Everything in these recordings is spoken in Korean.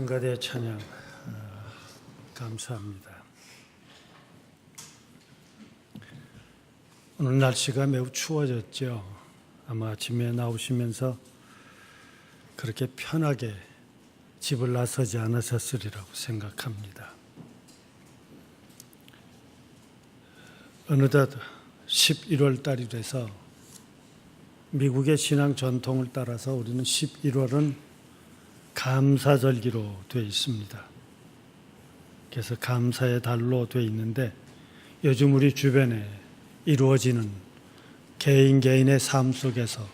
성가대 찬양 감사합니다. 오늘 날씨가 매우 추워졌죠. 아마 아침에 나오시면서 그렇게 편하게 집을 나서지 않으셨으리라고 생각합니다. 어느덧 11월 달이 돼서 미국의 신앙 전통을 따라서 우리는 11월은 감사절기로 되어 있습니다. 그래서 감사의 달로 되어 있는데 요즘 우리 주변에 이루어지는 개인의 삶 속에서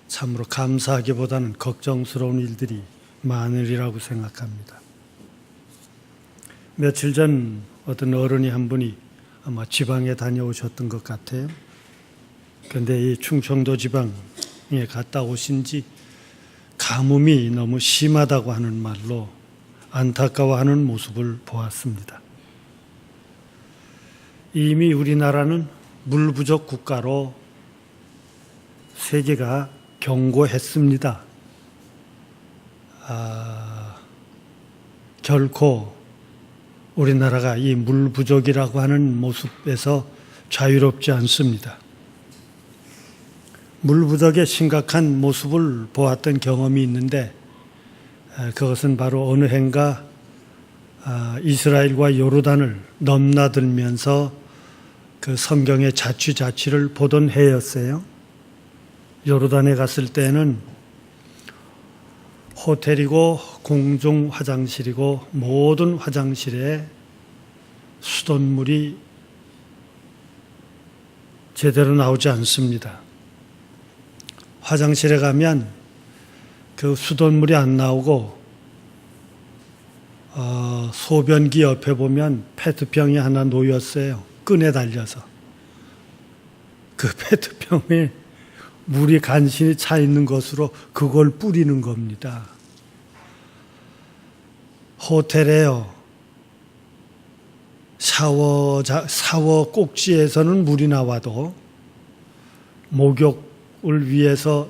참으로 감사하기보다는 걱정스러운 일들이 많으리라고 생각합니다. 며칠 전 어떤 어른이 한 분이 아마 지방에 다녀오셨던 것 같아요. 그런데 이 충청도 지방에 갔다 오신 지 가뭄이 너무 심하다고 하는 말로 안타까워하는 모습을 보았습니다. 이미 우리나라는 물 부족 국가로 세계가 경고했습니다. 결코 우리나라가 이 물 부족이라고 하는 모습에서 자유롭지 않습니다. 물 부족의 심각한 모습을 보았던 경험이 있는데 그것은 바로 어느 해인가 이스라엘과 요르단을 넘나들면서 그 성경의 자취를 보던 해였어요. 요르단에 갔을 때는 호텔이고 공중 화장실이고 모든 화장실에 수돗물이 제대로 나오지 않습니다. 화장실에 가면 그 수돗물이 안 나오고 소변기 옆에 보면 페트병이 하나 놓였어요. 끈에 달려서. 그 페트병에 물이 간신히 차 있는 것으로 그걸 뿌리는 겁니다. 호텔에요. 샤워 꼭지에서는 물이 나와도 목욕을 위해서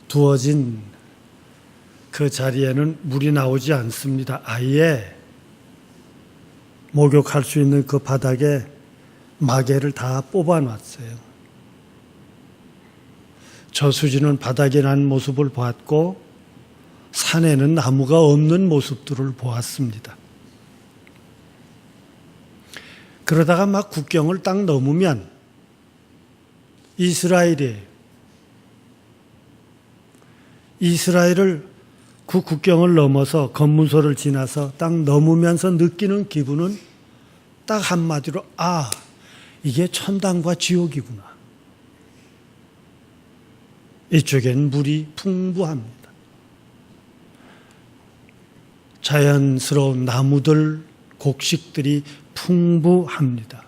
두어진 그 자리에는 물이 나오지 않습니다. 아예 목욕할 수 있는 그 바닥에 마개를 다 뽑아놨어요. 저수지는 바닥에 난 모습을 보았고 산에는 나무가 없는 모습들을 보았습니다. 그러다가 막 국경을 딱 넘으면 이스라엘을 그 국경을 넘어서 검문소를 지나서 딱 넘으면서 느끼는 기분은 딱 한마디로 이게 천당과 지옥이구나. 이쪽엔 물이 풍부합니다. 자연스러운 나무들, 곡식들이 풍부합니다.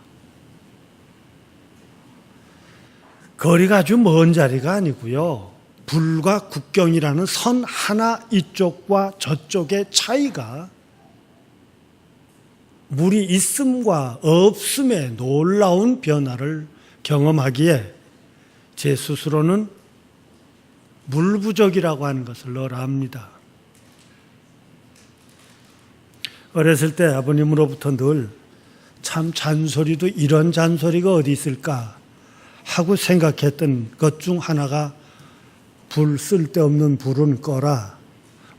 거리가 아주 먼 자리가 아니고요. 불과 국경이라는 선 하나 이쪽과 저쪽의 차이가 물이 있음과 없음의 놀라운 변화를 경험하기에 제 스스로는 물 부족이라고 하는 것을 늘 압니다. 어렸을 때 아버님으로부터 늘 참 잔소리도 이런 잔소리가 어디 있을까 하고 생각했던 것 중 하나가 쓸데없는 불은 꺼라,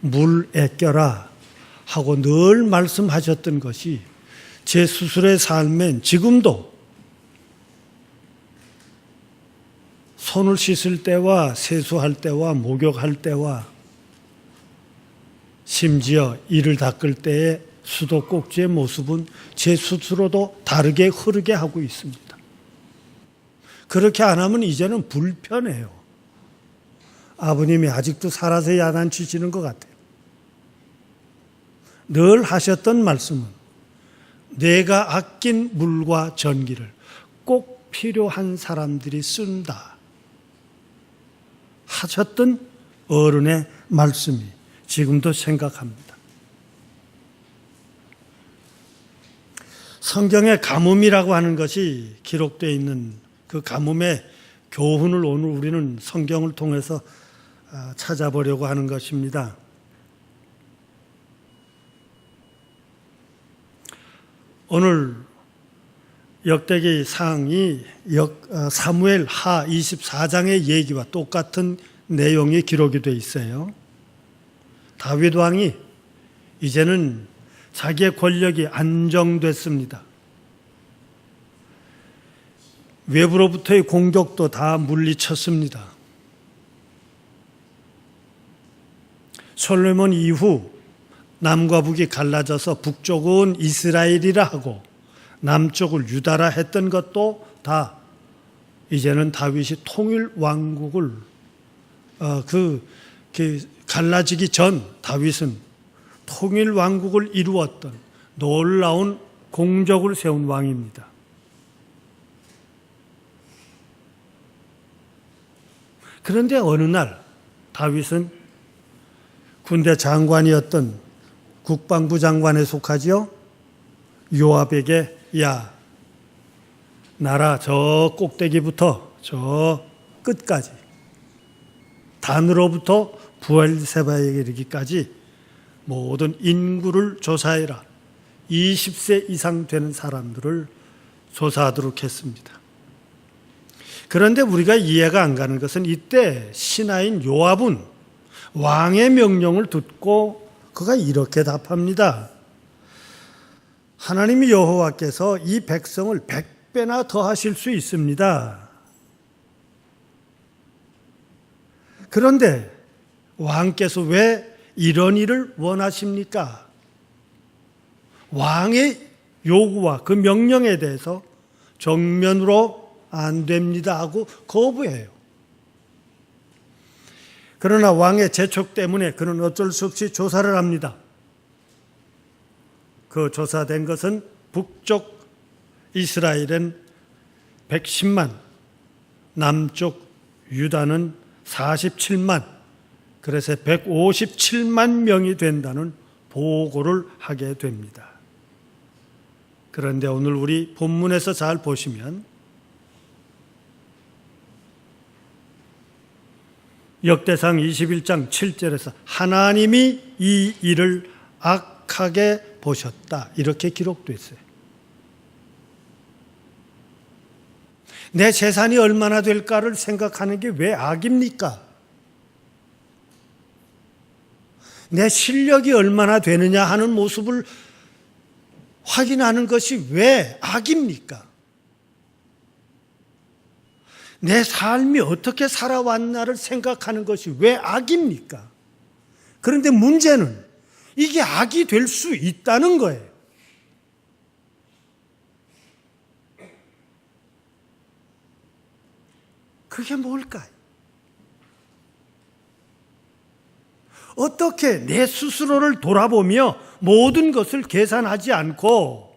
물 아껴라 하고 늘 말씀하셨던 것이 제 스스로의 삶엔 지금도 손을 씻을 때와 세수할 때와 목욕할 때와 심지어 이를 닦을 때의 수도꼭지의 모습은 제 스스로도 다르게 흐르게 하고 있습니다. 그렇게 안 하면 이제는 불편해요. 아버님이 아직도 살아서 야단치시는 것 같아요. 늘 하셨던 말씀은 내가 아낀 물과 전기를 꼭 필요한 사람들이 쓴다 하셨던 어른의 말씀이 지금도 생각합니다. 성경에 가뭄이라고 하는 것이 기록되어 있는 그 가뭄의 교훈을 오늘 우리는 성경을 통해서 찾아보려고 하는 것입니다. 오늘 역대기 상이 사무엘 하 24장의 얘기와 똑같은 내용이 기록이 되어 있어요. 다윗 왕이 이제는 자기의 권력이 안정됐습니다. 외부로부터의 공격도 다 물리쳤습니다. 솔로몬 이후 남과 북이 갈라져서 북쪽은 이스라엘이라 하고 남쪽을 유다라 했던 것도 다 이제는 다윗이 통일 왕국을 갈라지기 전 다윗은 통일 왕국을 이루었던 놀라운 공적을 세운 왕입니다. 그런데 어느 날 다윗은 군대 장관이었던 국방부 장관에 속하지요. 요압에게 야, 나라 저 꼭대기부터 저 끝까지 단으로부터 부엘세바에 이르기까지 모든 인구를 조사해라. 20세 이상 되는 사람들을 조사하도록 했습니다. 그런데 우리가 이해가 안 가는 것은 이때 신하인 요압은 왕의 명령을 듣고 그가 이렇게 답합니다. 하나님 여호와께서 이 백성을 100배나 더하실 수 있습니다. 그런데 왕께서 왜 이런 일을 원하십니까? 왕의 요구와 그 명령에 대해서 정면으로 안 됩니다 하고 거부해요. 그러나 왕의 재촉 때문에 그는 어쩔 수 없이 조사를 합니다. 그 조사된 것은 북쪽 이스라엘은 110만, 남쪽 유다는 47만, 그래서 157만 명이 된다는 보고를 하게 됩니다. 그런데 오늘 우리 본문에서 잘 보시면 역대상 21장 7절에서 하나님이 이 일을 악하게 보셨다 이렇게 기록되어 있어요. 내 재산이 얼마나 될까를 생각하는 게 왜 악입니까? 내 실력이 얼마나 되느냐 하는 모습을 확인하는 것이 왜 악입니까? 내 삶이 어떻게 살아왔나를 생각하는 것이 왜 악입니까? 그런데 문제는 이게 악이 될 수 있다는 거예요. 그게 뭘까요? 어떻게 내 스스로를 돌아보며 모든 것을 계산하지 않고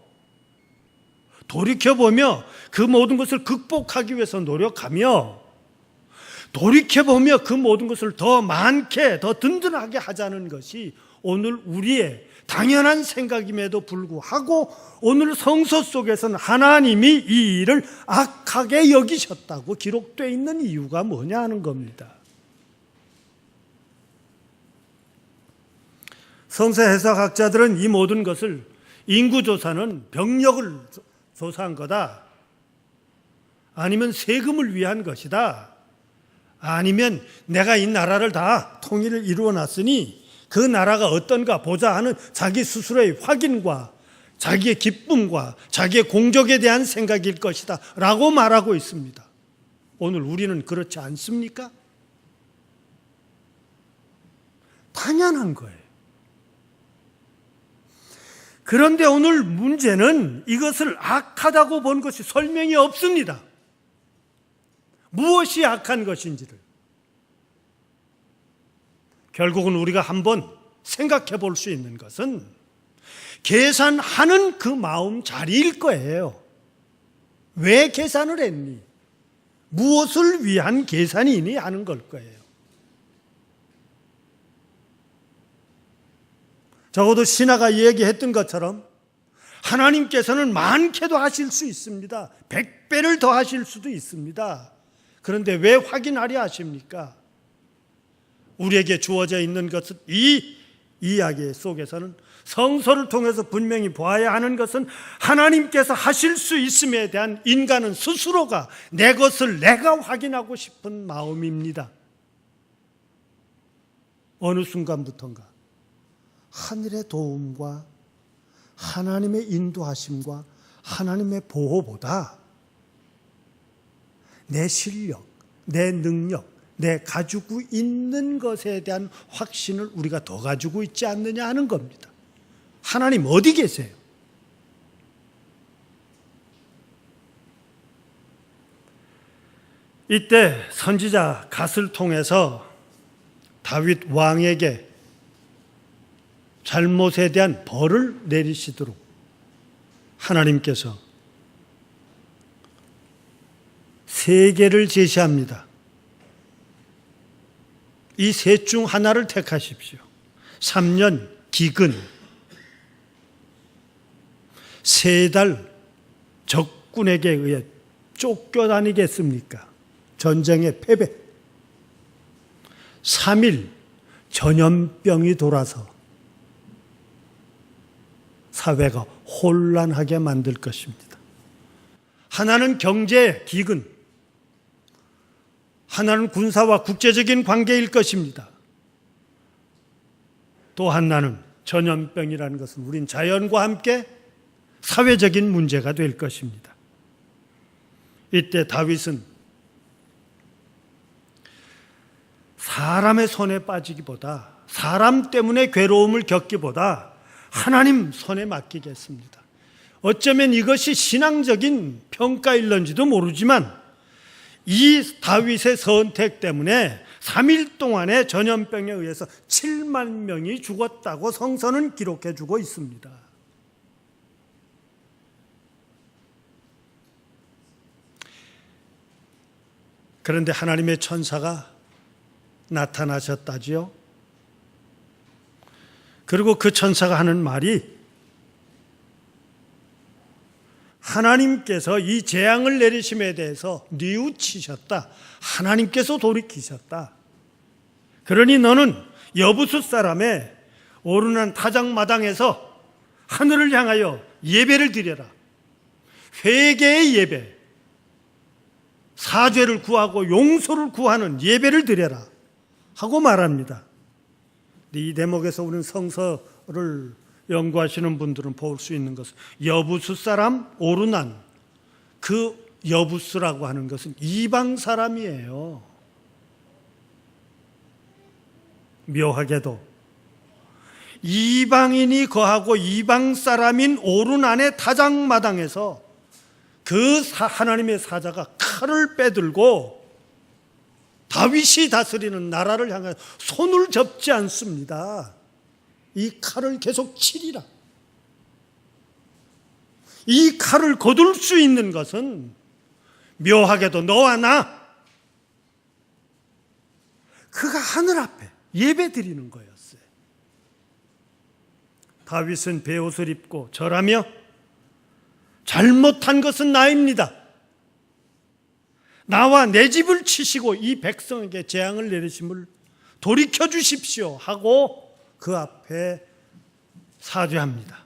돌이켜보며 그 모든 것을 극복하기 위해서 노력하며 돌이켜보며 그 모든 것을 더 많게 더 든든하게 하자는 것이 오늘 우리의 당연한 생각임에도 불구하고 오늘 성서 속에서는 하나님이 이 일을 악하게 여기셨다고 기록되어 있는 이유가 뭐냐 하는 겁니다. 성서 해석학자들은 이 모든 것을 인구조사는 병력을 조사한 거다, 아니면 세금을 위한 것이다, 아니면 내가 이 나라를 다 통일을 이루어놨으니 그 나라가 어떤가 보자 하는 자기 스스로의 확인과 자기의 기쁨과 자기의 공적에 대한 생각일 것이다 라고 말하고 있습니다. 오늘 우리는 그렇지 않습니까? 당연한 거예요. 그런데 오늘 문제는 이것을 악하다고 본 것이 설명이 없습니다. 무엇이 악한 것인지를. 결국은 우리가 한번 생각해 볼 수 있는 것은 계산하는 그 마음 자리일 거예요. 왜 계산을 했니? 무엇을 위한 계산이니? 하는 걸 거예요. 적어도 신하가 얘기했던 것처럼 하나님께서는 많게도 하실 수 있습니다. 100배를 더 하실 수도 있습니다. 그런데 왜 확인하려 하십니까? 우리에게 주어져 있는 것은 이 이야기 속에서는 성서를 통해서 분명히 보아야 하는 것은 하나님께서 하실 수 있음에 대한 인간은 스스로가 내 것을 내가 확인하고 싶은 마음입니다. 어느 순간부터인가 하늘의 도움과 하나님의 인도하심과 하나님의 보호보다 내 실력, 내 능력, 내 가지고 있는 것에 대한 확신을 우리가 더 가지고 있지 않느냐 하는 겁니다. 하나님 어디 계세요? 이때 선지자 갓을 통해서 다윗 왕에게 잘못에 대한 벌을 내리시도록 하나님께서 세 개를 제시합니다. 이 셋 중 하나를 택하십시오. 3년 기근, 3달 적군에게 의해 쫓겨다니겠습니까? 전쟁의 패배. 3일 전염병이 돌아서 사회가 혼란하게 만들 것입니다. 하나는 경제 기근, 하나는 군사와 국제적인 관계일 것입니다. 또 하나는 전염병이라는 것은 우린 자연과 함께 사회적인 문제가 될 것입니다. 이때 다윗은 사람의 손에 빠지기보다, 사람 때문에 괴로움을 겪기보다 하나님 손에 맡기겠습니다. 어쩌면 이것이 신앙적인 평가일런지도 모르지만 이 다윗의 선택 때문에 3일 동안의 전염병에 의해서 7만 명이 죽었다고 성서는 기록해 주고 있습니다. 그런데 하나님의 천사가 나타나셨다지요. 그리고 그 천사가 하는 말이 하나님께서 이 재앙을 내리심에 대해서 뉘우치셨다. 하나님께서 돌이키셨다. 그러니 너는 여부수 사람의 오르난 타작마당에서 하늘을 향하여 예배를 드려라. 회개의 예배, 사죄를 구하고 용서를 구하는 예배를 드려라 하고 말합니다. 이 대목에서 우리는 성서를 연구하시는 분들은 볼 수 있는 것은 여부수 사람 오르난, 그 여부수라고 하는 것은 이방 사람이에요. 묘하게도 이방인이 거하고 이방 사람인 오르난의 타작마당에서 그 하나님의 사자가 칼을 빼들고 다윗이 다스리는 나라를 향해 손을 접지 않습니다. 이 칼을 계속 치리라. 이 칼을 거둘 수 있는 것은 묘하게도 너와 나, 그가 하늘 앞에 예배 드리는 거였어요. 다윗은 베옷을 입고 절하며 잘못한 것은 나입니다. 나와 내 집을 치시고 이 백성에게 재앙을 내리심을 돌이켜 주십시오 하고 그 앞에 사죄합니다.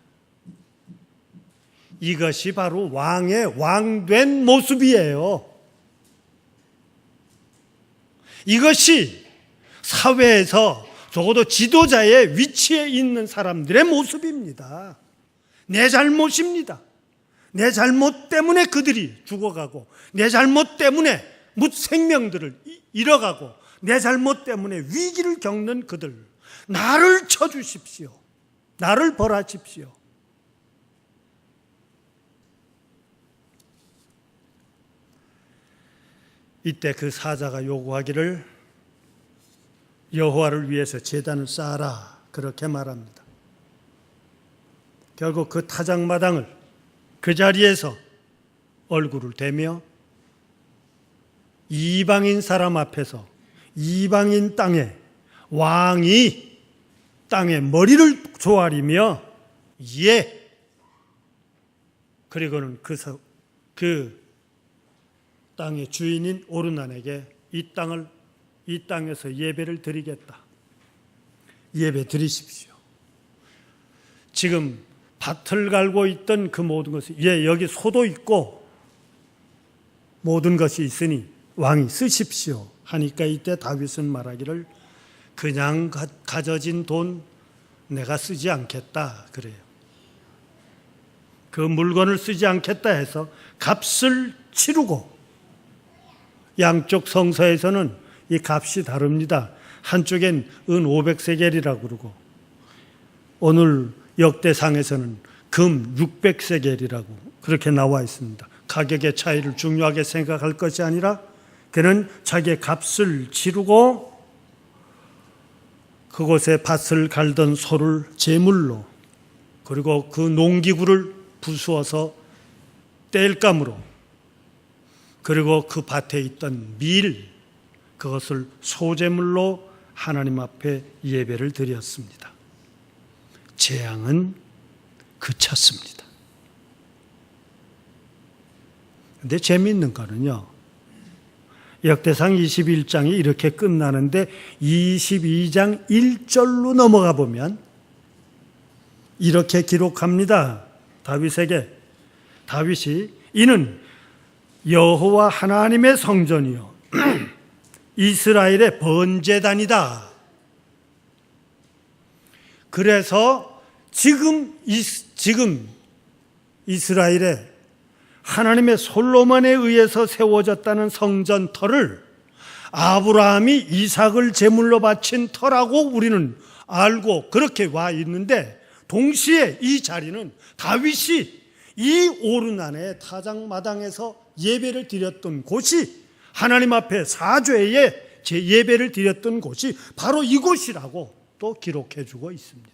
이것이 바로 왕의 왕된 모습이에요. 이것이 사회에서 적어도 지도자의 위치에 있는 사람들의 모습입니다. 내 잘못입니다. 내 잘못 때문에 그들이 죽어가고, 내 잘못 때문에 생명들을 잃어가고, 내 잘못 때문에 위기를 겪는 그들, 나를 쳐주십시오. 나를 벌하십시오. 이때 그 사자가 요구하기를 여호와를 위해서 제단을 쌓아라, 그렇게 말합니다. 결국 그 타작마당을 그 자리에서 얼굴을 대며 이방인 사람 앞에서 이방인 땅에 왕이 땅에 머리를 조아리며 예, 그리고는 그 땅의 주인인 오르난에게 이 땅에서 예배를 드리겠다. 예배 드리십시오. 지금 밭을 갈고 있던 그 모든 것이 여기 소도 있고 모든 것이 있으니 왕이 쓰십시오 하니까 이때 다윗은 말하기를 그냥 가져진 돈 내가 쓰지 않겠다 그래요. 그 물건을 쓰지 않겠다 해서 값을 치르고, 양쪽 성서에서는 이 값이 다릅니다. 한쪽엔 은 500세겔이라고 그러고 오늘 역대상에서는 금 600세겔이라고 그렇게 나와 있습니다. 가격의 차이를 중요하게 생각할 것이 아니라 그는 자기의 값을 치르고 그곳에 밭을 갈던 소를 제물로, 그리고 그 농기구를 부수어서 땔감으로, 그리고 그 밭에 있던 밀, 그것을 소제물로 하나님 앞에 예배를 드렸습니다. 재앙은 그쳤습니다. 근데 재미있는 거는요, 역대상 21장이 이렇게 끝나는데 22장 1절로 넘어가 보면 이렇게 기록합니다. 다윗이 이는 여호와 하나님의 성전이요 이스라엘의 번제단이다. 그래서 지금 이스라엘의 하나님의 솔로몬에 의해서 세워졌다는 성전 터를 아브라함이 이삭을 제물로 바친 터라고 우리는 알고 그렇게 와 있는데, 동시에 이 자리는 다윗이 이 오르난의 타작마당에서 예배를 드렸던 곳이, 하나님 앞에 사죄의 예배를 드렸던 곳이 바로 이곳이라고 또 기록해 주고 있습니다.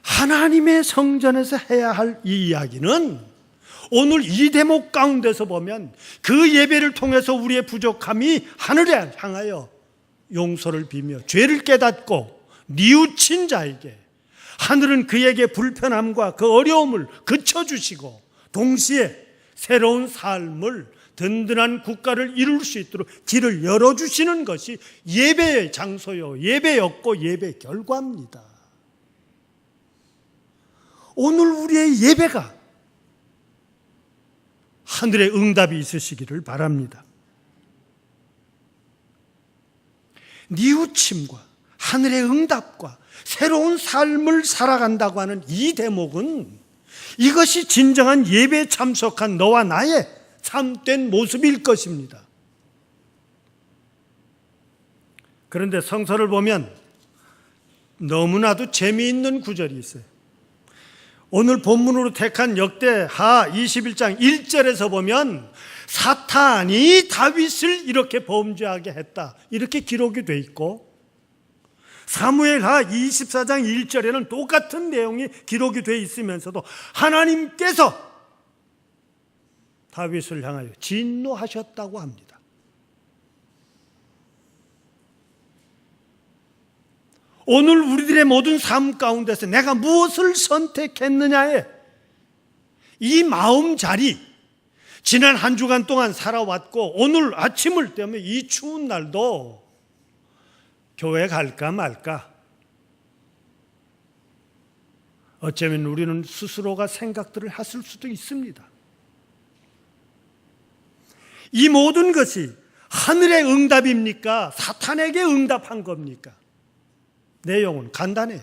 하나님의 성전에서 해야 할 이 이야기는 오늘 이 대목 가운데서 보면 그 예배를 통해서 우리의 부족함이 하늘에 향하여 용서를 비며 죄를 깨닫고 뉘우친 자에게 하늘은 그에게 불편함과 그 어려움을 그쳐주시고 동시에 새로운 삶을, 든든한 국가를 이룰 수 있도록 길을 열어주시는 것이 예배의 장소요, 예배였고 예배 결과입니다. 오늘 우리의 예배가 하늘의 응답이 있으시기를 바랍니다. 뉘우침과 하늘의 응답과 새로운 삶을 살아간다고 하는 이 대목은 이것이 진정한 예배에 참석한 너와 나의 참된 모습일 것입니다. 그런데 성서를 보면 너무나도 재미있는 구절이 있어요. 오늘 본문으로 택한 역대하 21장 1절에서 보면 사탄이 다윗을 이렇게 범죄하게 했다, 이렇게 기록이 돼 있고, 사무엘하 24장 1절에는 똑같은 내용이 기록이 돼 있으면서도 하나님께서 다윗을 향하여 진노하셨다고 합니다. 오늘 우리들의 모든 삶 가운데서 내가 무엇을 선택했느냐에 이 마음자리, 지난 한 주간 동안 살아왔고 오늘 아침을 때문에 이 추운 날도 교회 갈까 말까, 어쩌면 우리는 스스로가 생각들을 했을 수도 있습니다. 이 모든 것이 하늘의 응답입니까? 사탄에게 응답한 겁니까? 내용은 간단해요.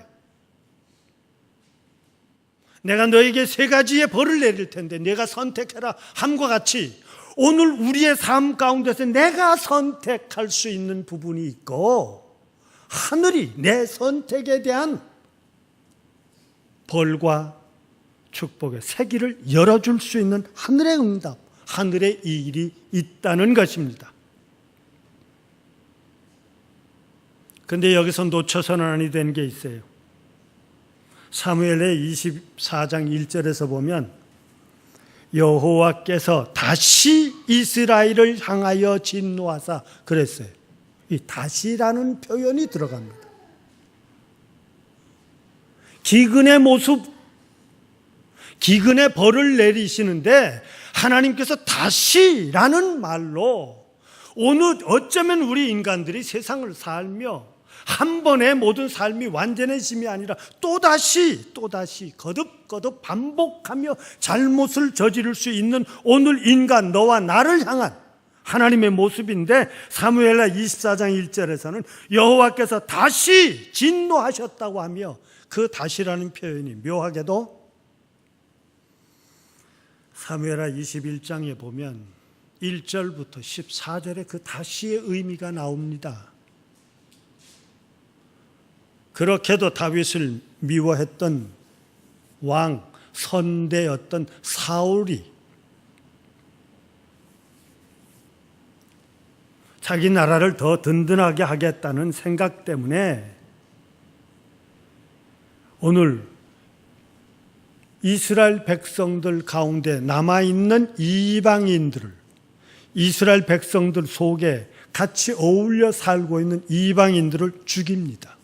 내가 너에게 세 가지의 벌을 내릴 텐데 내가 선택해라 함과 같이 오늘 우리의 삶 가운데서 내가 선택할 수 있는 부분이 있고, 하늘이 내 선택에 대한 벌과 축복의 새 길을 열어줄 수 있는 하늘의 응답, 하늘의 이 일이 있다는 것입니다. 그런데 여기서 놓쳐서는 아니 되는 게 있어요. 사무엘의 24장 1절에서 보면 여호와께서 다시 이스라엘을 향하여 진노하사 그랬어요. 이 다시라는 표현이 들어갑니다. 기근의 모습, 기근의 벌을 내리시는데 하나님께서 다시라는 말로 오늘 어쩌면 우리 인간들이 세상을 살며 한 번의 모든 삶이 완전해짐이 아니라 또다시 거듭 반복하며 잘못을 저지를 수 있는 오늘 인간 너와 나를 향한 하나님의 모습인데, 사무엘하 24장 1절에서는 여호와께서 다시 진노하셨다고 하며, 그 다시라는 표현이 묘하게도 사무엘하 21장에 보면 1절부터 14절에 그 다시의 의미가 나옵니다. 그렇게도 다윗을 미워했던 왕, 선대였던 사울이 자기 나라를 더 든든하게 하겠다는 생각 때문에 오늘 이스라엘 백성들 가운데 남아있는 이방인들을, 이스라엘 백성들 속에 같이 어울려 살고 있는 이방인들을 죽입니다.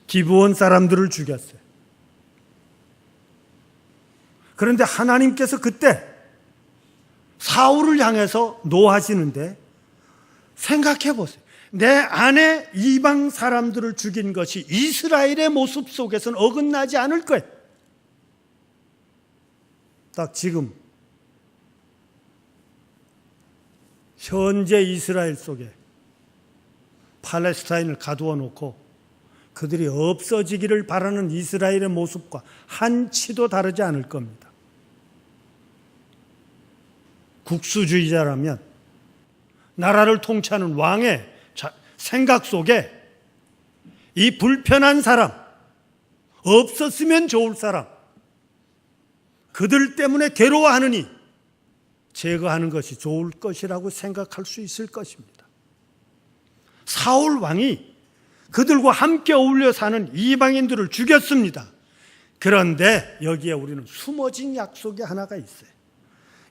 기브온 사람들을 죽였어요. 그런데 하나님께서 그때 사울을 향해서 노하시는데, 생각해 보세요. 내 안에 이방 사람들을 죽인 것이 이스라엘의 모습 속에서는 어긋나지 않을 거예요. 딱 지금 현재 이스라엘 속에 팔레스타인을 가두어 놓고 그들이 없어지기를 바라는 이스라엘의 모습과 한치도 다르지 않을 겁니다. 국수주의자라면 나라를 통치하는 왕의 생각 속에 이 불편한 사람, 없었으면 좋을 사람, 그들 때문에 괴로워하느니 제거하는 것이 좋을 것이라고 생각할 수 있을 것입니다. 사울 왕이 그들과 함께 어울려 사는 이방인들을 죽였습니다. 그런데 여기에 우리는 숨어진 약속이 하나가 있어요.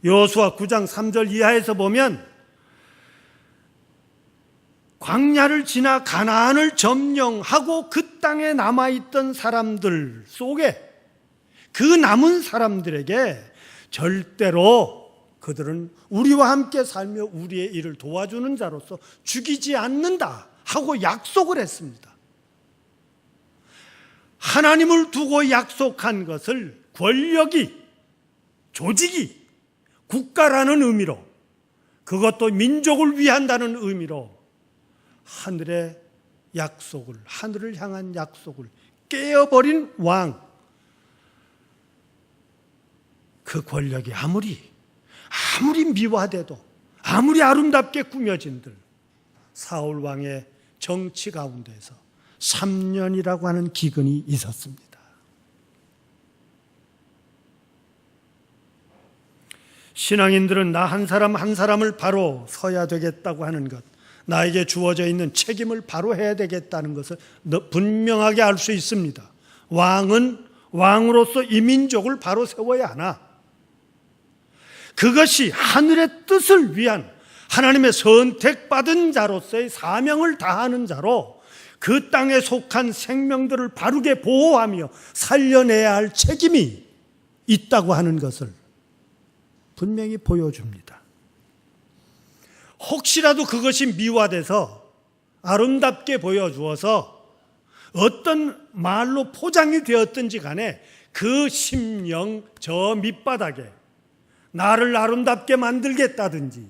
여호수아 9장 3절 이하에서 보면 광야를 지나 가나안을 점령하고 그 땅에 남아있던 사람들 속에, 그 남은 사람들에게 절대로 그들은 우리와 함께 살며 우리의 일을 도와주는 자로서 죽이지 않는다 하고 약속을 했습니다. 하나님을 두고 약속한 것을 권력이, 조직이, 국가라는 의미로, 그것도 민족을 위한다는 의미로 하늘의 약속을, 하늘을 향한 약속을 깨어버린 왕, 그 권력이 아무리 미화돼도, 아무리 아름답게 꾸며진들 사울 왕의 정치 가운데서 3년이라고 하는 기근이 있었습니다. 신앙인들은 나 한 사람 한 사람을 바로 서야 되겠다고 하는 것, 나에게 주어져 있는 책임을 바로 해야 되겠다는 것을 분명하게 알 수 있습니다. 왕은 왕으로서 이 민족을 바로 세워야 하나, 그것이 하늘의 뜻을 위한 하나님의 선택받은 자로서의 사명을 다하는 자로 그 땅에 속한 생명들을 바르게 보호하며 살려내야 할 책임이 있다고 하는 것을 분명히 보여줍니다. 혹시라도 그것이 미화돼서 아름답게 보여주어서 어떤 말로 포장이 되었든지 간에 그 심령 저 밑바닥에 나를 아름답게 만들겠다든지,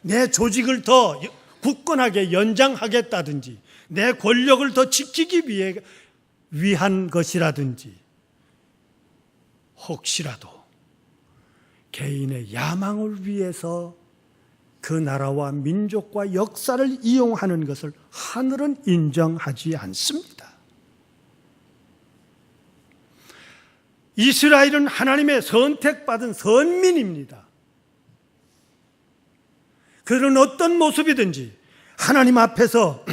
내 조직을 더 굳건하게 연장하겠다든지, 내 권력을 더 지키기 위한 것이라든지, 혹시라도 개인의 야망을 위해서 그 나라와 민족과 역사를 이용하는 것을 하늘은 인정하지 않습니다. 이스라엘은 하나님의 선택받은 선민입니다. 그들은 어떤 모습이든지 하나님 앞에서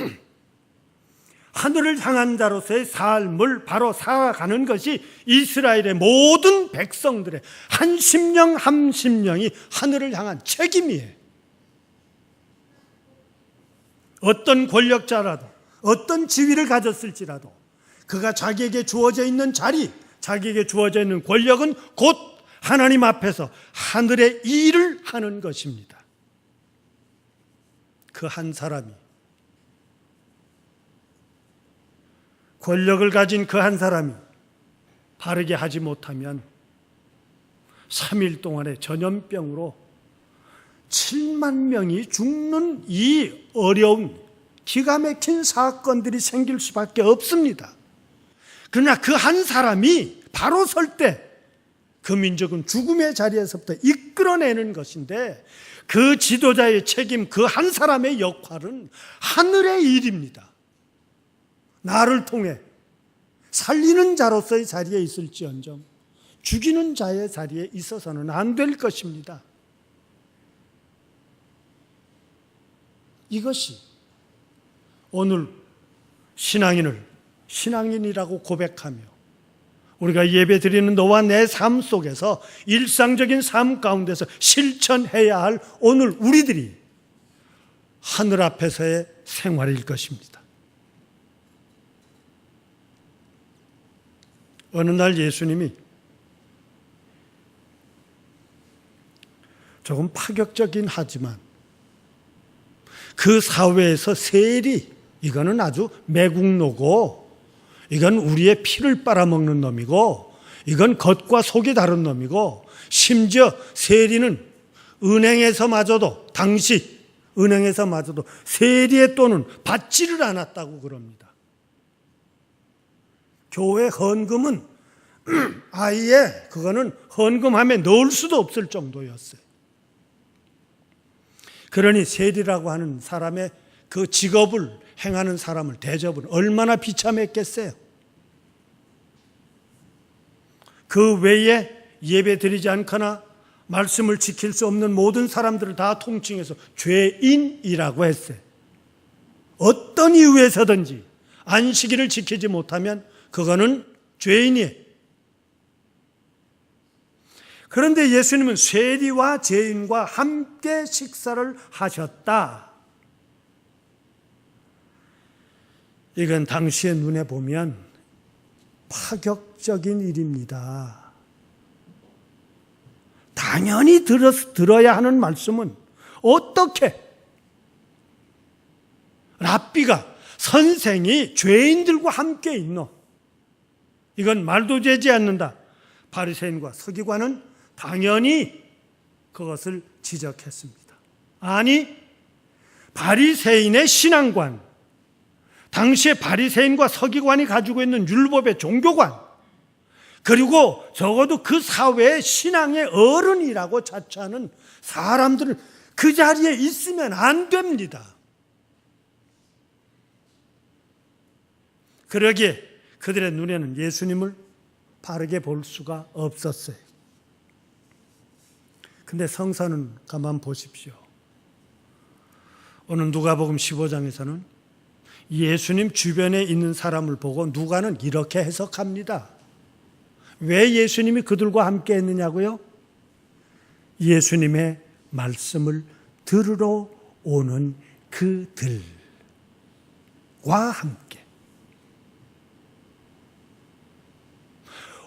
하늘을 향한 자로서의 삶을 바로 살아가는 것이 이스라엘의 모든 백성들의 한 심령 한 심령이 하늘을 향한 책임이에요. 어떤 권력자라도, 어떤 지위를 가졌을지라도 그가 자기에게 주어져 있는 자리, 자기에게 주어져 있는 권력은 곧 하나님 앞에서 하늘의 일을 하는 것입니다. 그 한 사람이 권력을 가진 그 한 사람이 바르게 하지 못하면 3일 동안의 전염병으로 7만 명이 죽는 이 어려운 기가 막힌 사건들이 생길 수밖에 없습니다. 그러나 그 한 사람이 바로 설 때 그 민족은 죽음의 자리에서부터 이끌어내는 것인데, 그 지도자의 책임, 그 한 사람의 역할은 하늘의 일입니다. 나를 통해 살리는 자로서의 자리에 있을지언정 죽이는 자의 자리에 있어서는 안 될 것입니다. 이것이 오늘 신앙인이라고 고백하며 우리가 예배 드리는 너와 내 삶 속에서 일상적인 삶 가운데서 실천해야 할 오늘 우리들이 하늘 앞에서의 생활일 것입니다. 어느 날 예수님이 조금 파격적이긴 하지만 그 사회에서 세리, 이거는 아주 매국노고, 이건 우리의 피를 빨아먹는 놈이고, 이건 겉과 속이 다른 놈이고, 심지어 세리는 당시 은행에서마저도 세리의 돈은 받지를 않았다고 그럽니다. 교회 헌금은 아예 그거는 헌금함에 넣을 수도 없을 정도였어요. 그러니 세리라고 하는 사람의 그 직업을 행하는 사람을, 대접은 얼마나 비참했겠어요. 그 외에 예배 드리지 않거나 말씀을 지킬 수 없는 모든 사람들을 다 통칭해서 죄인이라고 했어요. 어떤 이유에서든지 안식일을 지키지 못하면 그거는 죄인이에요. 그런데 예수님은 세리와 죄인과 함께 식사를 하셨다. 이건 당시의 눈에 보면 파격적인 일입니다. 당연히 들어야 하는 말씀은 어떻게 랍비가, 선생이 죄인들과 함께 있노? 이건 말도 되지 않는다. 바리새인과 서기관은 당연히 그것을 지적했습니다. 아니, 바리새인의 신앙관, 당시에 바리새인과 서기관이 가지고 있는 율법의 종교관, 그리고 적어도 그 사회의 신앙의 어른이라고 자처하는 사람들은 그 자리에 있으면 안 됩니다. 그러기에 그들의 눈에는 예수님을 바르게 볼 수가 없었어요. 근데 성서는 가만 보십시오. 오늘 누가복음 15장에서는 예수님 주변에 있는 사람을 보고 누가는 이렇게 해석합니다. 왜 예수님이 그들과 함께 했느냐고요? 예수님의 말씀을 들으러 오는 그들과 함께.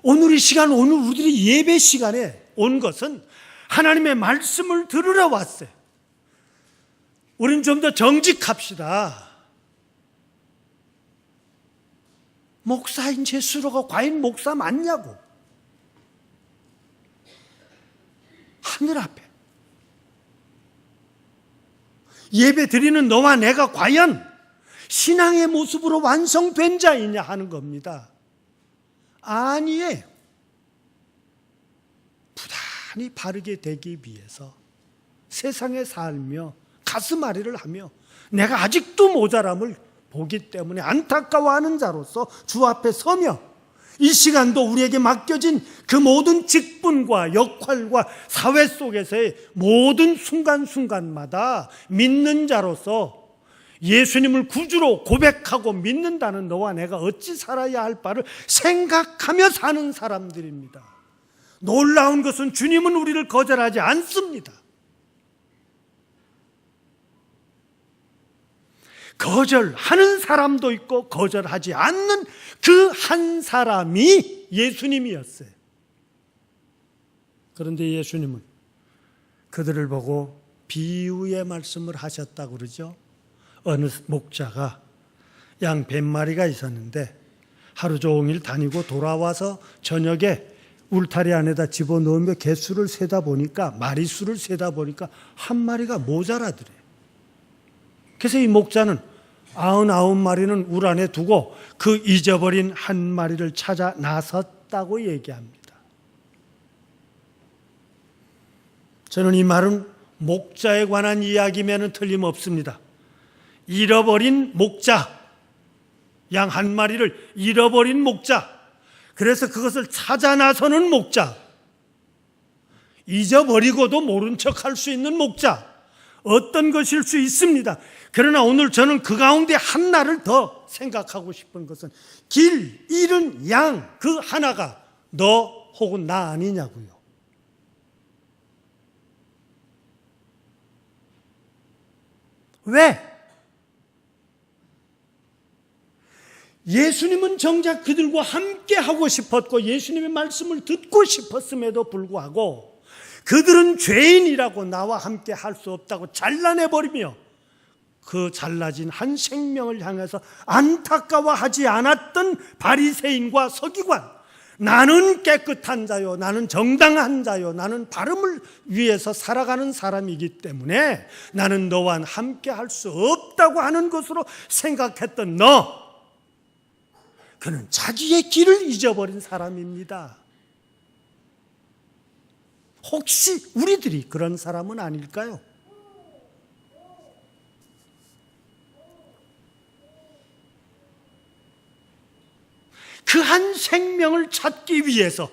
오늘 이 시간, 오늘 우리들이 예배 시간에 온 것은 하나님의 말씀을 들으러 왔어요. 우린 좀 더 정직합시다. 목사인 제 스스로가 과연 목사 맞냐고. 하늘 앞에 예배 드리는 너와 내가 과연 신앙의 모습으로 완성된 자이냐 하는 겁니다. 아니에요. 부단히 바르게 되기 위해서 세상에 살며 가슴앓이를 하며 내가 아직도 모자람을 보기 때문에 안타까워하는 자로서 주 앞에 서며 이 시간도 우리에게 맡겨진 그 모든 직분과 역할과 사회 속에서의 모든 순간순간마다 믿는 자로서 예수님을 구주로 고백하고 믿는다는 너와 내가 어찌 살아야 할 바를 생각하며 사는 사람들입니다. 놀라운 것은 주님은 우리를 거절하지 않습니다. 거절하는 사람도 있고 거절하지 않는 그 한 사람이 예수님이었어요. 그런데 예수님은 그들을 보고 비유의 말씀을 하셨다고 그러죠. 어느 목자가 양 100마리가 있었는데 하루 종일 다니고 돌아와서 저녁에 울타리 안에다 집어넣으며 개수를 세다 보니까, 마리수를 세다 보니까 한 마리가 모자라더래. 그래서 이 목자는 99마리는 울 안에 두고 그 잊어버린 한 마리를 찾아 나섰다고 얘기합니다. 저는 이 말은 목자에 관한 이야기면은 틀림없습니다. 잃어버린 목자, 양 한 마리를 잃어버린 목자, 그래서 그것을 찾아 나서는 목자, 잊어버리고도 모른 척 할 수 있는 목자, 어떤 것일 수 있습니다. 그러나 오늘 저는 그 가운데 하나를 더 생각하고 싶은 것은 길 잃은 양 그 하나가 너 혹은 나 아니냐고요. 왜? 예수님은 정작 그들과 함께 하고 싶었고 예수님의 말씀을 듣고 싶었음에도 불구하고 그들은 죄인이라고 나와 함께 할 수 없다고 잘라내버리며 그 잘라진 한 생명을 향해서 안타까워하지 않았던 바리새인과 서기관, 나는 깨끗한 자요, 나는 정당한 자요, 나는 바름을 위해서 살아가는 사람이기 때문에 나는 너와 함께 할 수 없다고 하는 것으로 생각했던 너, 그는 자기의 길을 잊어버린 사람입니다. 혹시 우리들이 그런 사람은 아닐까요? 그 한 생명을 찾기 위해서,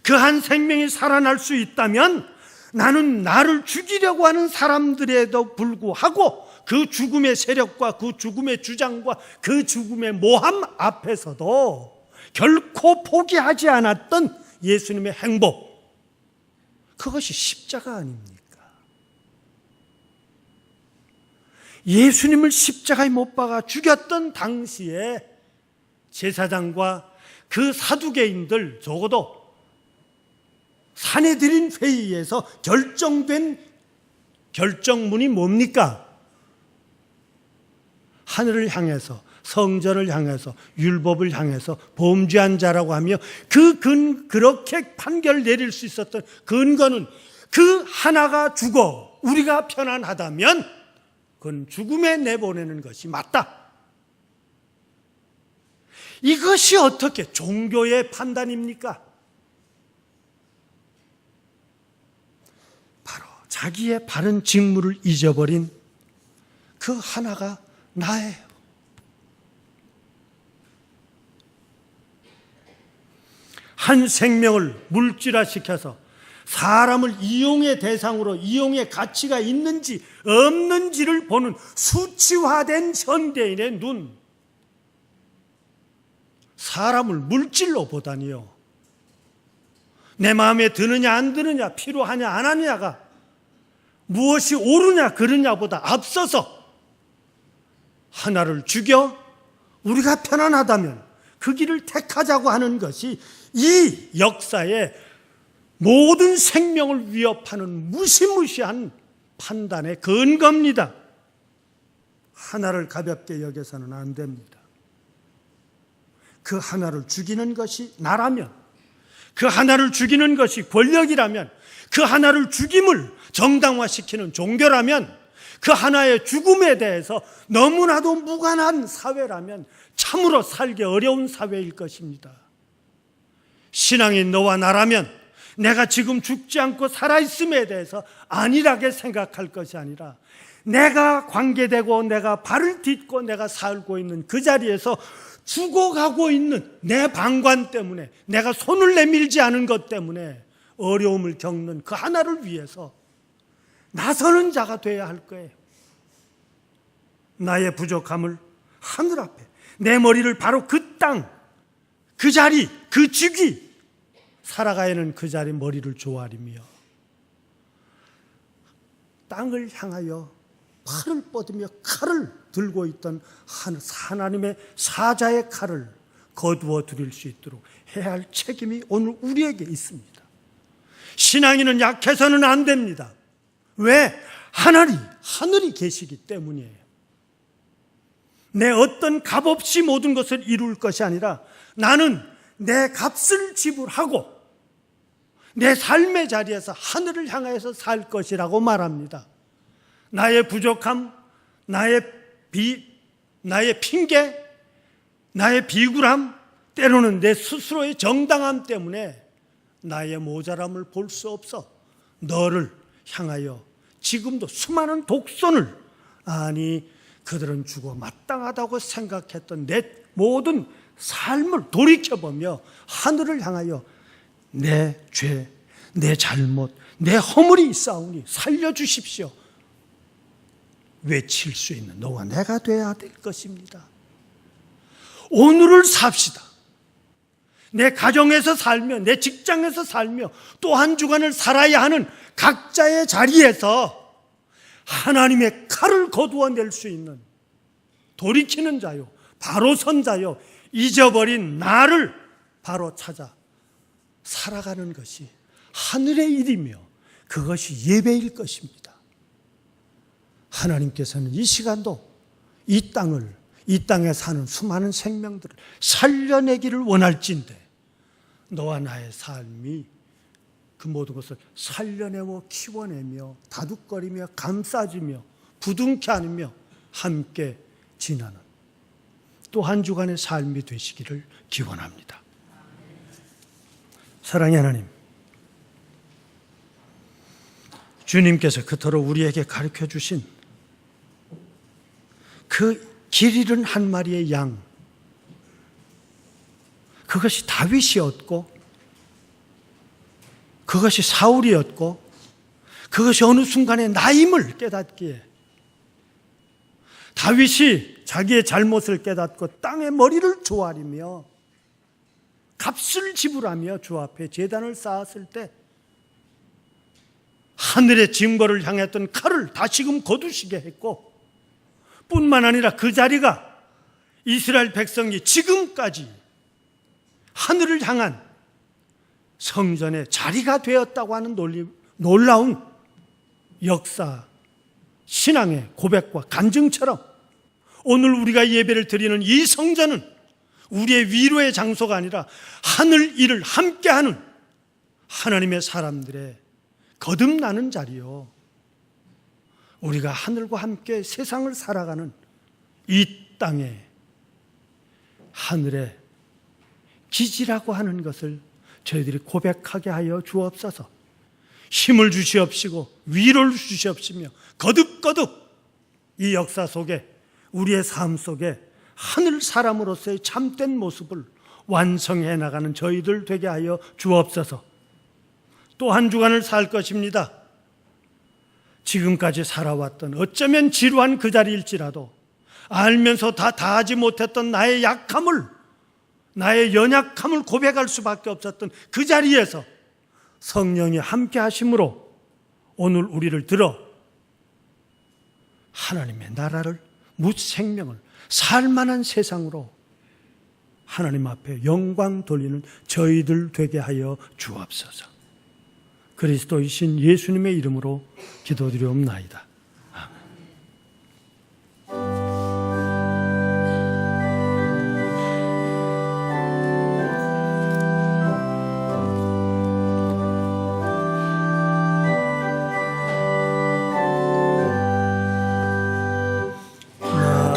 그 한 생명이 살아날 수 있다면 나는 나를 죽이려고 하는 사람들에도 불구하고 그 죽음의 세력과 그 죽음의 주장과 그 죽음의 모함 앞에서도 결코 포기하지 않았던 예수님의 행복, 그것이 십자가 아닙니까? 예수님을 십자가에 못 박아 죽였던 당시에 제사장과 그 사두개인들, 적어도 산헤드린 회의에서 결정된 결정문이 뭡니까? 하늘을 향해서, 성전을 향해서, 율법을 향해서 범죄한 자라고 하며 그렇게 판결 내릴 수 있었던 근거는 그 하나가 죽어 우리가 편안하다면 그건 죽음에 내보내는 것이 맞다. 이것이 어떻게 종교의 판단입니까? 바로 자기의 바른 직무를 잊어버린 그 하나가 나예요. 한 생명을 물질화시켜서 사람을 이용의 대상으로, 이용의 가치가 있는지 없는지를 보는 수치화된 현대인의 눈, 사람을 물질로 보다니요, 내 마음에 드느냐 안 드느냐, 필요하냐 안 하느냐가 무엇이 옳으냐 그르냐보다 앞서서 하나를 죽여 우리가 편안하다면 그 길을 택하자고 하는 것이 이 역사의 모든 생명을 위협하는 무시무시한 판단의 근거입니다. 하나를 가볍게 여겨서는 안 됩니다. 그 하나를 죽이는 것이 나라면, 그 하나를 죽이는 것이 권력이라면, 그 하나를 죽임을 정당화시키는 종교라면, 그 하나의 죽음에 대해서 너무나도 무관한 사회라면 참으로 살기 어려운 사회일 것입니다. 신앙인 너와 나라면 내가 지금 죽지 않고 살아있음에 대해서 안일하게 생각할 것이 아니라 내가 관계되고 내가 발을 딛고 내가 살고 있는 그 자리에서 죽어가고 있는 내 방관 때문에, 내가 손을 내밀지 않은 것 때문에 어려움을 겪는 그 하나를 위해서 나서는 자가 되어야 할 거예요. 나의 부족함을 하늘 앞에, 내 머리를 바로 그 땅, 그 자리, 그 직위, 살아가야 하는 그 자리 머리를 조아리며 땅을 향하여 팔을 뻗으며 칼을 들고 있던 하나님의 사자의 칼을 거두어 드릴 수 있도록 해야 할 책임이 오늘 우리에게 있습니다. 신앙인은 약해서는 안 됩니다. 왜? 하늘이 계시기 때문이에요. 내 어떤 값없이 모든 것을 이룰 것이 아니라 나는 내 값을 지불하고 내 삶의 자리에서 하늘을 향해서 살 것이라고 말합니다. 나의 부족함, 나의 핑계, 나의 비굴함, 때로는 내 스스로의 정당함 때문에 나의 모자람을 볼 수 없어 너를 향하여 지금도 수많은 독선을, 아니 그들은 죽어 마땅하다고 생각했던 내 모든 삶을 돌이켜보며 하늘을 향하여 내 죄, 내 잘못, 내 허물이 있사오니 살려주십시오 외칠 수 있는 너와 내가 되어야 될 것입니다. 오늘을 삽시다. 내 가정에서 살며 내 직장에서 살며 또 한 주간을 살아야 하는 각자의 자리에서 하나님의 칼을 거두어낼 수 있는 돌이키는 자요, 바로 선 자요, 잊어버린 나를 바로 찾아 살아가는 것이 하늘의 일이며 그것이 예배일 것입니다. 하나님께서는 이 시간도 이 땅에 사는 수많은 생명들을 살려내기를 원할진대 너와 나의 삶이 그 모든 것을 살려내고 키워내며 다독거리며 감싸주며 부둥켜 안으며 함께 지나는 또 한 주간의 삶이 되시기를 기원합니다. 사랑의 하나님, 주님께서 그토록 우리에게 가르쳐 주신 그 길 잃은 한 마리의 양, 그것이 다윗이었고 그것이 사울이었고 그것이 어느 순간에 나임을 깨닫기에 다윗이 자기의 잘못을 깨닫고 땅에 머리를 조아리며 값을 지불하며 주 앞에 제단을 쌓았을 때 하늘의 징벌을 향했던 칼을 다시금 거두시게 했고 뿐만 아니라 그 자리가 이스라엘 백성이 지금까지 하늘을 향한 성전의 자리가 되었다고 하는 놀라운 역사, 신앙의 고백과 간증처럼 오늘 우리가 예배를 드리는 이 성전은 우리의 위로의 장소가 아니라 하늘 일을 함께하는 하나님의 사람들의 거듭나는 자리요, 우리가 하늘과 함께 세상을 살아가는 이 땅에 하늘의 기지라고 하는 것을 저희들이 고백하게 하여 주옵소서. 힘을 주시옵시고 위로를 주시옵시며 거듭거듭 이 역사 속에 우리의 삶 속에 하늘 사람으로서의 참된 모습을 완성해 나가는 저희들 되게 하여 주옵소서. 또 한 주간을 살 것입니다. 지금까지 살아왔던 어쩌면 지루한 그 자리일지라도 알면서 다하지 못했던 나의 약함을, 나의 연약함을 고백할 수밖에 없었던 그 자리에서 성령이 함께 하심으로 오늘 우리를 들어 하나님의 나라를, 무생명을 살만한 세상으로 하나님 앞에 영광 돌리는 저희들 되게 하여 주옵소서. 그리스도이신 예수님의 이름으로 기도드리옵나이다. 나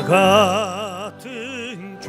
같은 죄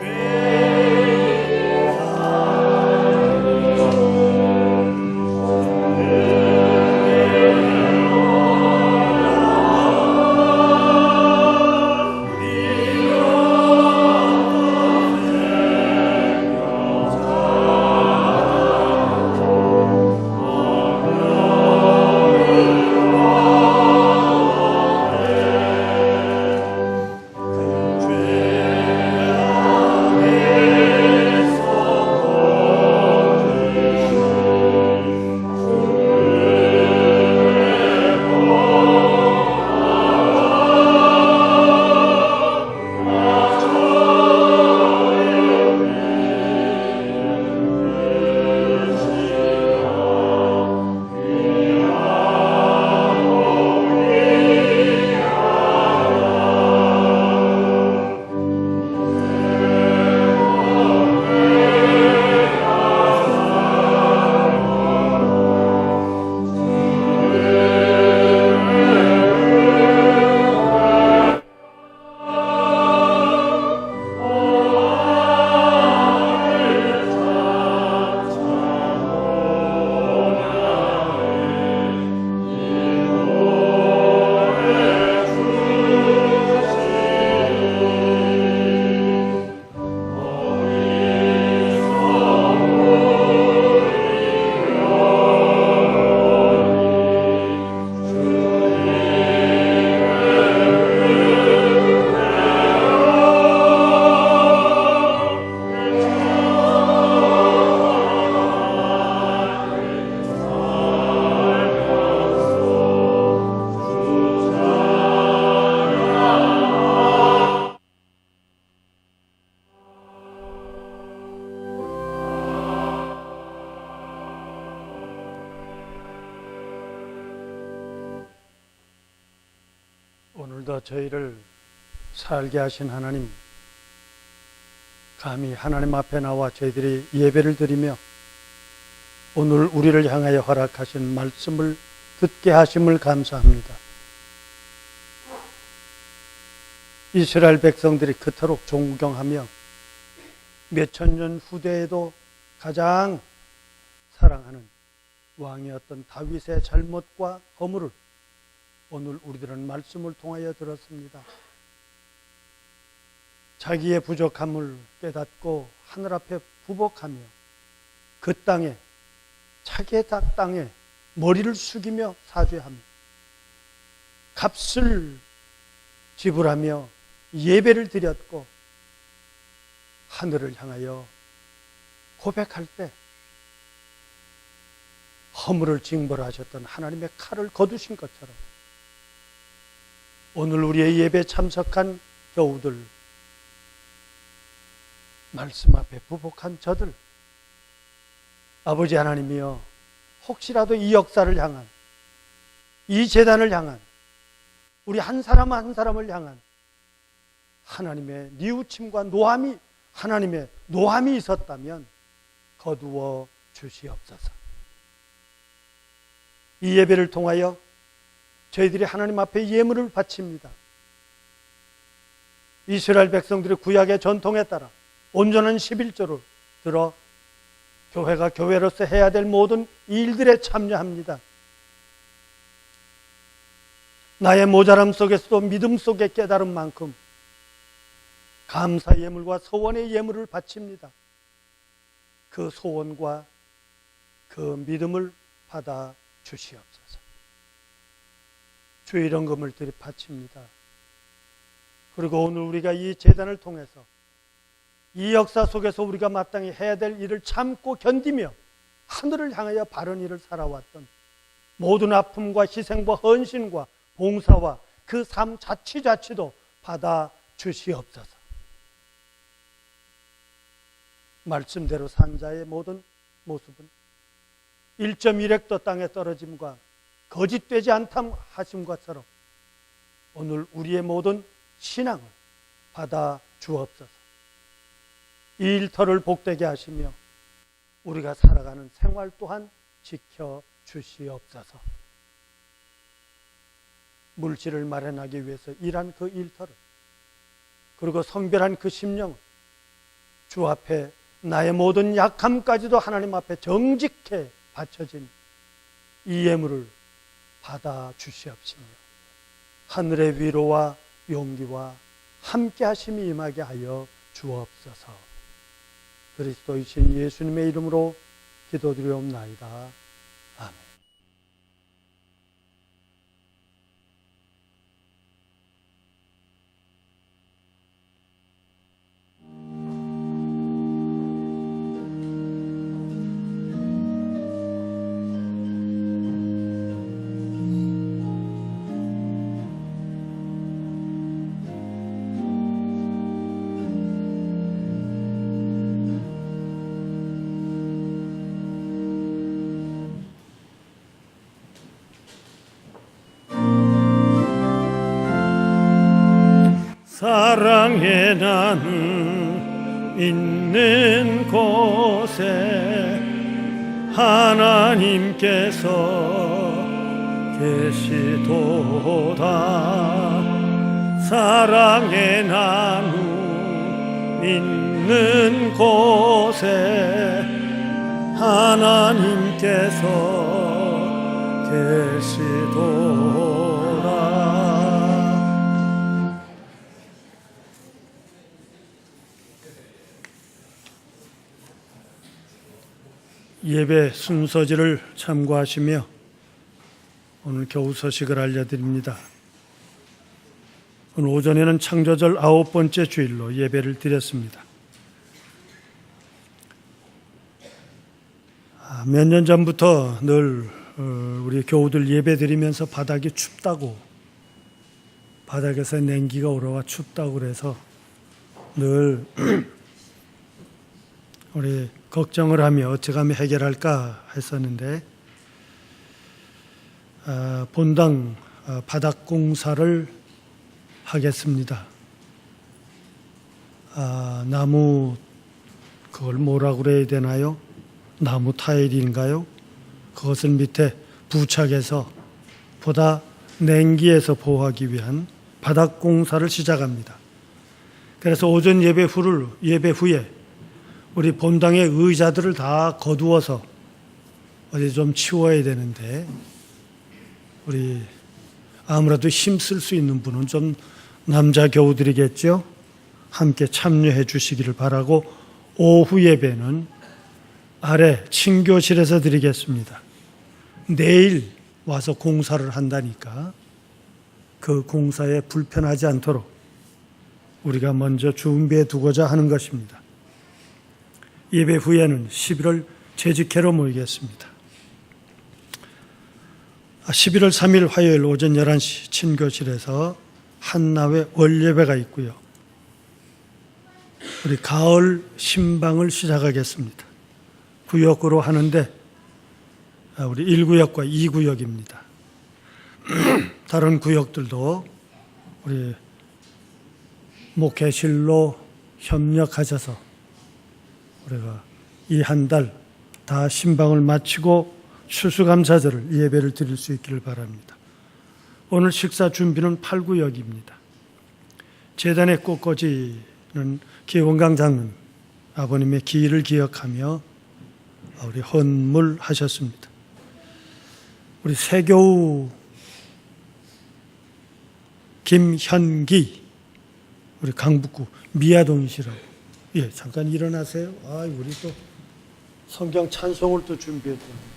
오늘도 저희를 살게 하신 하나님, 감히 하나님 앞에 나와 저희들이 예배를 드리며 오늘 우리를 향하여 허락하신 말씀을 듣게 하심을 감사합니다. 이스라엘 백성들이 그토록 존경하며 몇천 년 후대에도 가장 사랑하는 왕이었던 다윗의 잘못과 허물을 오늘 우리들은 말씀을 통하여 들었습니다. 자기의 부족함을 깨닫고 하늘 앞에 부복하며 그 땅에, 자기의 땅에 머리를 숙이며 사죄하며 값을 지불하며 예배를 드렸고 하늘을 향하여 고백할 때 허물을 징벌하셨던 하나님의 칼을 거두신 것처럼 오늘 우리의 예배에 참석한 교우들, 말씀 앞에 부복한 저들, 아버지 하나님이여, 혹시라도 이 역사를 향한, 이 재단을 향한, 우리 한 사람 한 사람을 향한 하나님의 뉘우침과 노함이, 하나님의 노함이 있었다면 거두어 주시옵소서. 이 예배를 통하여 저희들이 하나님 앞에 예물을 바칩니다. 이스라엘 백성들의 구약의 전통에 따라 온전한 11조를 들어 교회가 교회로서 해야 될 모든 일들에 참여합니다. 나의 모자람 속에서도 믿음 속에 깨달은 만큼 감사 예물과 소원의 예물을 바칩니다. 그 소원과 그 믿음을 받아 주시옵소서. 주의 이런금을 바칩니다. 그리고 오늘 우리가 이 제단을 통해서 이 역사 속에서 우리가 마땅히 해야 될 일을 참고 견디며 하늘을 향하여 바른 일을 살아왔던 모든 아픔과 희생과 헌신과 봉사와 그 삶 자치자치도 받아 주시옵소서. 말씀대로 산 자의 모든 모습은 1.1획도 땅에 떨어짐과 거짓되지 않담 하신 것처럼 오늘 우리의 모든 신앙을 받아 주옵소서. 이 일터를 복되게 하시며 우리가 살아가는 생활 또한 지켜 주시옵소서. 물질을 마련하기 위해서 일한 그 일터를, 그리고 성별한 그 심령을 주 앞에 나의 모든 약함까지도 하나님 앞에 정직해 바쳐진 이 예물을 받아 주시옵시며 하늘의 위로와 용기와 함께 하심이 임하게 하여 주옵소서. 그리스도이신 예수님의 이름으로 기도드리옵나이다. 아멘. 사랑의 나는 있는 곳에 하나님께서 계시도다. 사랑의 나는 있는 곳에 하나님께서 계시도다. 예배 순서지를 참고하시며 오늘 겨우 소식을 알려드립니다. 오늘 오전에는 창조절 9번째 주일로 예배를 드렸습니다. 몇 년 전부터 늘 우리 교우들 예배 드리면서 바닥이 춥다고, 바닥에서 냉기가 올라와 춥다고 그래서 늘 우리 걱정을 하며 어떻게 하면 해결할까 했었는데 본당 바닥 공사를 하겠습니다. 나무, 그걸 뭐라고 그래야 되나요? 나무 타일인가요? 그것을 밑에 부착해서 보다 냉기에서 보호하기 위한 바닥 공사를 시작합니다. 그래서 오전 예배 후에 우리 본당의 의자들을 다 거두어서 어디 좀 치워야 되는데, 우리 아무래도 힘쓸 수 있는 분은 좀 남자 교우들이겠죠? 함께 참여해 주시기를 바라고, 오후 예배는 아래 친교실에서 드리겠습니다. 내일 와서 공사를 한다니까 그 공사에 불편하지 않도록 우리가 먼저 준비해 두고자 하는 것입니다. 예배 후에는 11월 재직회로 모이겠습니다. 11월 3일 화요일 오전 11시 친교실에서 한나회 월예배가 있고요. 우리 가을 신방을 시작하겠습니다. 구역으로 하는데 우리 1구역과 2구역입니다. 다른 구역들도 우리 목회실로 협력하셔서 우리가 이 한 달 다 신방을 마치고 추수감사절을 예배를 드릴 수 있기를 바랍니다. 오늘 식사 준비는 8구역입니다. 제단의 꽃꽂이는 기원강 장로님 아버님의 기일을 기억하며 우리 헌물하셨습니다. 우리 세교우 김현기, 우리 강북구 미아동이시라고. 예, 잠깐 일어나세요. 우리 또 성경 찬송을 또 준비했는데.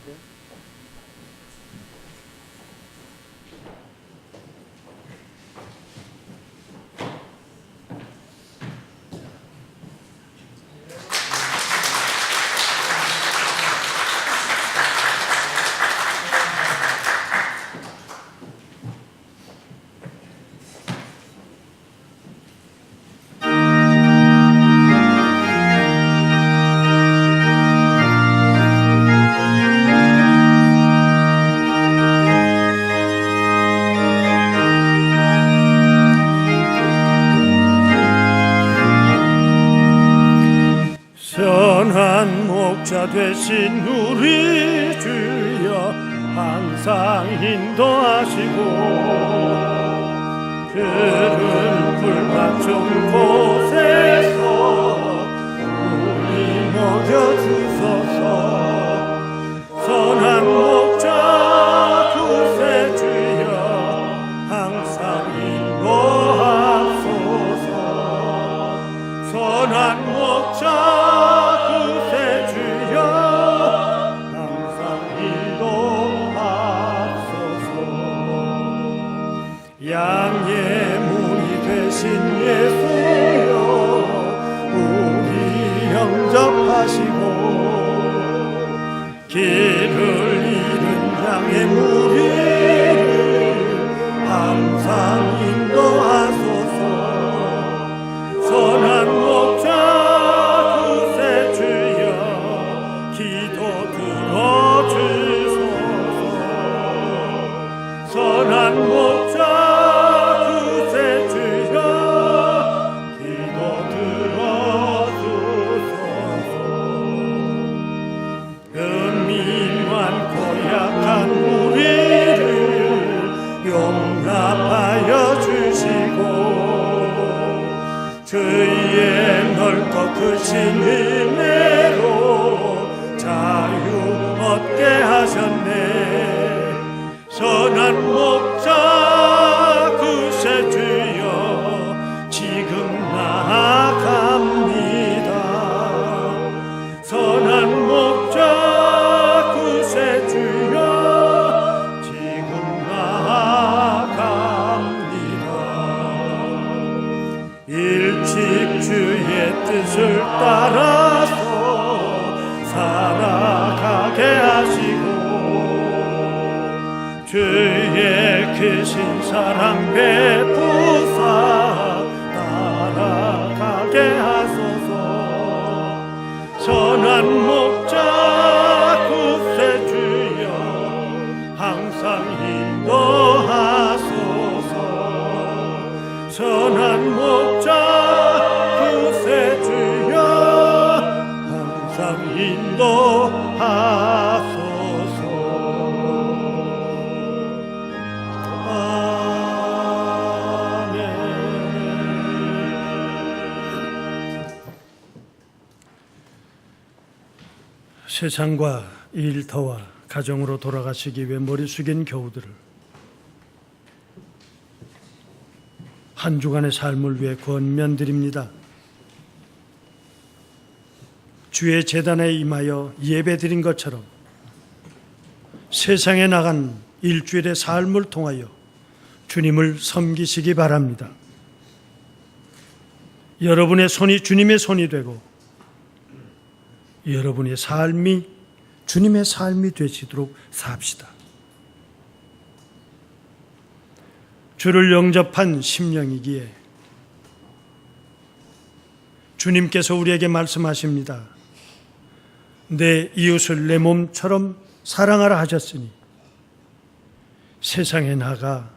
되신 우리 주여 항상 인도하시고 그른 불맞춘 곳에서 우리 먹여주소서. 선한 목자 구세주여 항상 인도하소서. 선한 목자 양의 문이 되신 예수여 우리 영접하시고 길을 잃은 양의 무리를 항상 인도하소서. 선한 목자 구세주여 기도 들어주소서. 선한 목자 주의 넓고 크신 은혜로 자유 얻게 하셨네. 선한 목자 구세주여 지금 나아갑니다. 선한 목자 구세주여 지금 나아갑니다. 일찍 주의 뜻을 따라서 살아가게 하시고 주의 크신 사랑 베푸사 따라가게 하소서. 선한 목자 구세주여 항상 인도하소서. 인도하소서. 세상과 일터와 가정으로 돌아가시기 위해 머리 숙인 교우들을 한 주간의 삶을 위해 권면드립니다. 주의 제단에 임하여 예배드린 것처럼 세상에 나간 일주일의 삶을 통하여 주님을 섬기시기 바랍니다. 여러분의 손이 주님의 손이 되고 여러분의 삶이 주님의 삶이 되시도록 삽시다. 주를 영접한 심령이기에 주님께서 우리에게 말씀하십니다. 내 이웃을 내 몸처럼 사랑하라 하셨으니 세상에 나가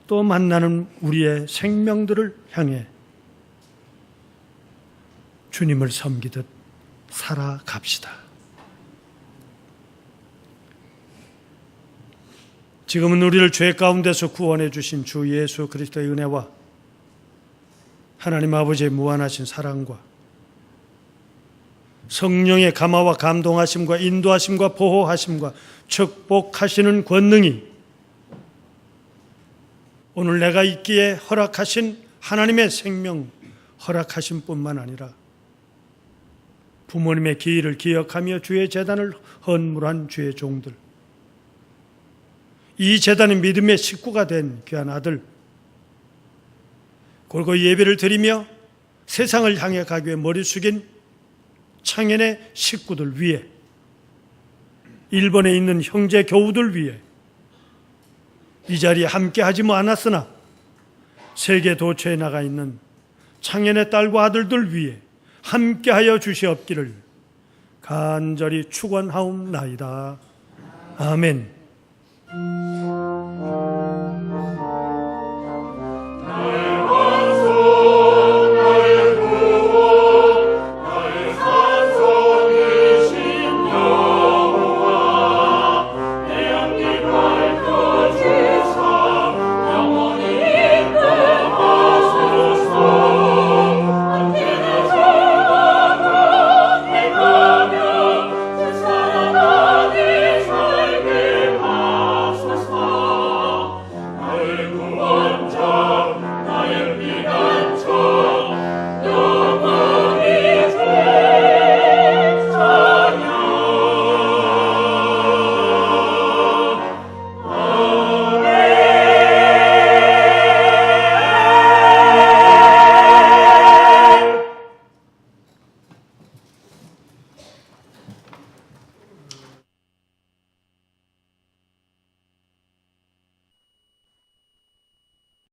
또 만나는 우리의 생명들을 향해 주님을 섬기듯 살아갑시다. 지금은 우리를 죄 가운데서 구원해 주신 주 예수 그리스도의 은혜와 하나님 아버지의 무한하신 사랑과 성령의 감화와 감동하심과 인도하심과 보호하심과 축복하시는 권능이 오늘 내가 있기에 허락하신 하나님의 생명 허락하신 뿐만 아니라 부모님의 기일을 기억하며 주의 제단을 헌물한 주의 종들, 이 제단의 믿음의 식구가 된 귀한 아들, 골고히 예배를 드리며 세상을 향해 가기 위해 머리 숙인 창현의 식구들 위해, 일본에 있는 형제 교우들 위해, 이 자리에 함께하지 않았으나 세계 도처에 나가 있는 창현의 딸과 아들들 위해 함께하여 주시옵기를 간절히 축원하옵나이다. 아멘.